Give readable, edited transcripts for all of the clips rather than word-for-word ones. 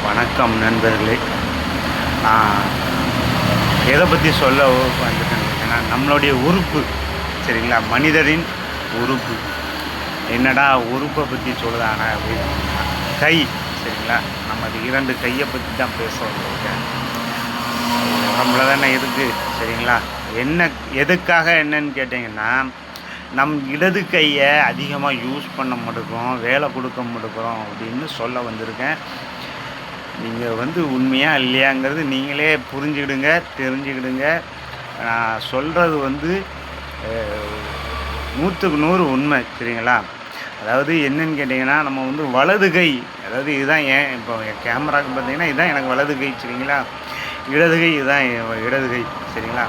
வணக்கம் நண்பர்களே. நான் எதை பற்றி சொல்ல வந்துட்டேன்னா, நம்மளுடைய உறுப்பு சரிங்களா, மனிதரின் உறுப்பு. என்னடா உறுப்பை பற்றி சொல்லுதானே அப்படின்னு, கை சரிங்களா, நமது 2 கையை பற்றி தான் பேச வந்திருக்கேன். உடம்புல தானே இருக்குது சரிங்களா. எதுக்காக என்னன்னு கேட்டிங்கன்னா, நம் இடது கையை அதிகமாக யூஸ் பண்ண மாட்டேங்கிறோம், வேலை கொடுக்க மாட்டேங்கிறோம் அப்படின்னு சொல்ல வந்திருக்கேன். நீங்கள் உண்மையா இல்லையாங்கிறது நீங்களே புரிஞ்சுக்கிடுங்க, தெரிஞ்சுக்கிடுங்க. நான் சொல்கிறது 100க்கு 100 உண்மை சரிங்களா. அதாவது என்னன்னு கேட்டிங்கன்னா, நம்ம வலது கை, அதாவது இதுதான் இப்போ என் கேமராவுக்கு பார்த்தீங்கன்னா இதுதான் எனக்கு வலது கை சரிங்களா. இடது கை இதுதான் இடது கை சரிங்களா.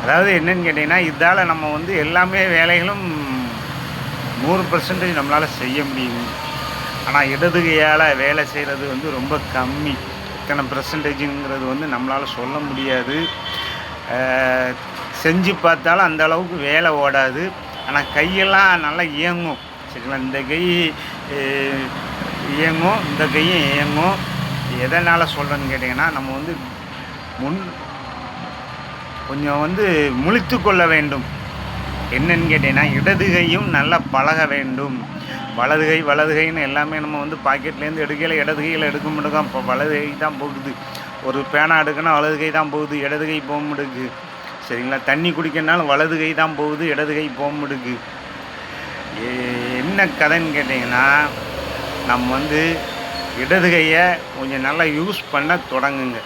அதாவது என்னன்னு கேட்டிங்கன்னா, இதால் நம்ம எல்லாமே வேலைகளும் 100% நம்மளால் செய்ய முடியும். ஆனால் இடது கையால் வேலை செய்கிறது ரொம்ப கம்மி. இத்தனை பெர்சன்டேஜுங்கிறது நம்மளால் சொல்ல முடியாது. செஞ்சு பார்த்தாலும் அந்த அளவுக்கு வேலை ஓடாது. ஆனால் கையெல்லாம் நல்லா இயங்கும் சரிங்களா. இந்த கை இயங்கும், இந்த கையும் இயங்கும். எதனால் சொல்கிறேன்னு கேட்டிங்கன்னா, நம்ம கொஞ்சம் முழித்து கொள்ள வேண்டும். என்னன்னு கேட்டிங்கன்னா, இடது கையும் நல்லா பழக வேண்டும். வலது கைன்னு எல்லாமே நம்ம பாக்கெட்லேருந்து எடுக்கையில் இடது கையில் எடுக்க மாட்டோம். இப்போ வலது கை தான் போகுது. ஒரு பேனா எடுக்கணும், வலது கை தான் போகுது, இடது கை போக மாட்டேங்குது சரிங்களா. தண்ணி குடிக்கணுனாலும் வலது கை தான் போகுது, இடது கை போக மாட்டேங்குது. என்ன கதைன்னு கேட்டிங்கன்னா, நம்ம இடது கையை கொஞ்சம் நல்லா யூஸ் பண்ண தொடங்குங்க.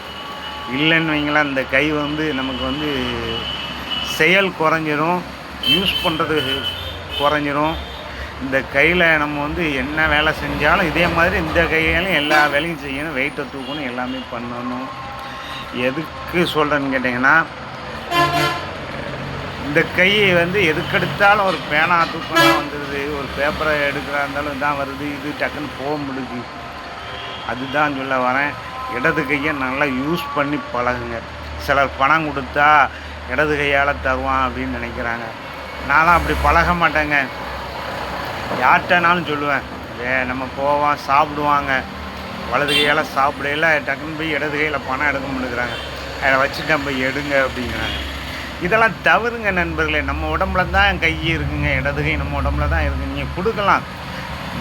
இல்லைன்னு வைங்களேன், இந்த கை நமக்கு செயல் குறைஞ்சிரும், யூஸ் பண்ணுறது குறைஞ்சிரும். இந்த கையில் நம்ம என்ன வேலை செஞ்சாலும் இதே மாதிரி இந்த கையாலையும் எல்லா வேலையும் செய்யணும், வெயிட்டை தூக்கணும், எல்லாமே பண்ணணும். எதுக்கு சொல்கிறேன்னு கேட்டிங்கன்னா, இந்த கை எதுக்கெடுத்தாலும் ஒரு பேனா தூக்கம்லாம் வந்துடுது, ஒரு பேப்பரை எடுக்கிறா இருந்தாலும் இதான் வருது, இது டக்குன்னு போக முடியுது. அதுதான் சொல்ல வரேன். இடது கையை நல்லா யூஸ் பண்ணி பழகுங்க. சிலர் பணம் கொடுத்தா இடது கையால் தருவான் அப்படின்னு நினைக்கிறாங்க. நான்லாம் அப்படி பழக மாட்டேங்க. யார்கிட்டனாலும் சொல்லுவேன், நம்ம போவோம் சாப்பிடுவாங்க, வலது கையால் சாப்பிடையில டக்குன்னு போய் இடது கையில் பணம் எடுக்க முடியுங்கிறாங்க. அதை வச்சுட்டு போய் எடுங்க அப்படிங்கிறாங்க. இதெல்லாம் தவறுங்க நண்பர்களே. நம்ம உடம்புல தான் கை இருக்குங்க, இடது கை நம்ம உடம்புல தான் இருக்குது. நீங்கள் கொடுக்கலாம்,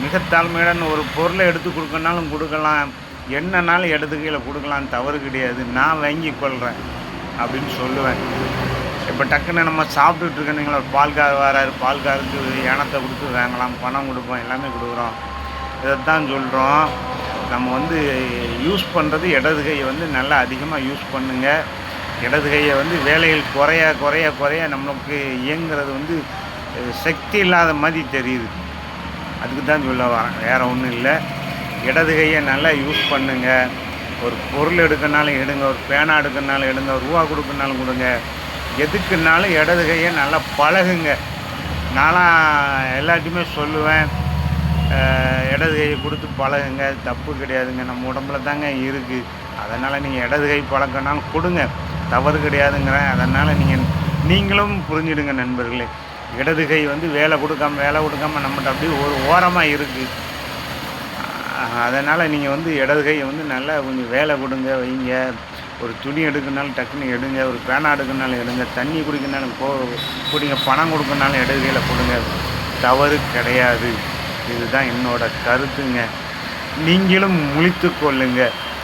மிக தாழ்மையுடன் ஒரு பொருளை எடுத்து கொடுக்கணுனாலும் கொடுக்கலாம், என்னன்னாலும் இடது கையில் கொடுக்கலாம், தவறு கிடையாது. நான் வாங்கி கொள்கிறேன் அப்படின்னு சொல்லுவேன். இப்போ டக்குன்னு நம்ம சாப்பிட்டுட்டு இருக்கீங்களா, ஒரு பால்கார் வராரு, பால்காருக்கு ஏனத்தை கொடுத்து வாங்கலாம், பணம் கொடுப்போம், எல்லாமே கொடுக்குறோம். இதைத்தான் சொல்கிறோம். நம்ம யூஸ் பண்ணுறது இடது கையை நல்லா அதிகமாக யூஸ் பண்ணுங்கள். இடது கையை வேலைகள் குறைய குறைய குறைய நம்மளுக்கு இயங்குறது சக்தி இல்லாத மாதிரி தெரியுது. அதுக்கு தான் சொல்ல வரேன், வேறு ஒன்றும் இல்லை. இடது கையை நல்லா யூஸ் பண்ணுங்கள். ஒரு பொருள் எடுக்கனாலும் எடுங்க, ஒரு பேனா எடுக்கனாலும் எடுங்க, ஒரு ரூபா கொடுக்கனாலும் கொடுங்க. எதுக்குன்னாலும் இடது கையை நல்லா பழகுங்க. நான்லாம் எல்லாத்தையுமே சொல்லுவேன், இடது கையை கொடுத்து பழகுங்க, தப்பு கிடையாதுங்க. நம்ம உடம்புல தாங்க இருக்குது. அதனால் நீங்கள் இடது கை பழக்கனாலும் கொடுங்க, தவறு கிடையாதுங்கிறேன். அதனால் நீங்களும் புரிஞ்சிடுங்க நண்பர்களே. இடது கை வேலை கொடுக்காம நம்மகிட்ட அப்படியே ஒரு ஓரமாக இருக்குது. அதனால் நீங்கள் இடது கையை நல்லா கொஞ்சம் வேலை கொடுங்க, வைங்க. ஒரு துணி எடுக்கணுனாலும் டக்குன்னு எடுங்க, ஒரு பேனா எடுக்கணுனாலும் எடுங்க, தண்ணி குடிக்கணுனாலும் குடிங்க, பணம் கொடுக்கணுனாலும் இடது கையில் கொடுங்க, தவறு கிடையாது. இதுதான் என்னோட கருத்துங்க. நீங்களும் முழித்து கொள்ளுங்க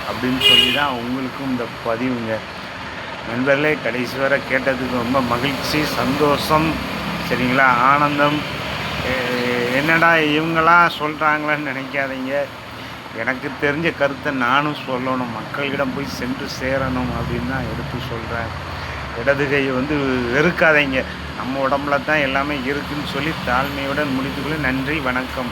அப்படின்னு சொல்லி தான் உங்களுக்கும் இந்த பதிவுங்க. நண்பர்களே, கடைசி வரை கேட்டதுக்கு ரொம்ப மகிழ்ச்சி, சந்தோஷம் சரிங்களா, ஆனந்தம். என்னடா இவங்களாம் சொல்கிறாங்களான்னு நினைக்காதீங்க. எனக்கு தெரிஞ்ச கருத்தை நானும் சொல்லணும், மக்களிடம் போய் சென்று சேரணும் அப்படின்னு தான் எடுத்து சொல்கிறேன். இடது கையை வெறுக்காதீங்க. நம்ம உடம்புல தான் எல்லாமே இருக்குதுன்னு சொல்லி தாழ்மையுடன் முடித்துக்கொள்ள. நன்றி, வணக்கம்.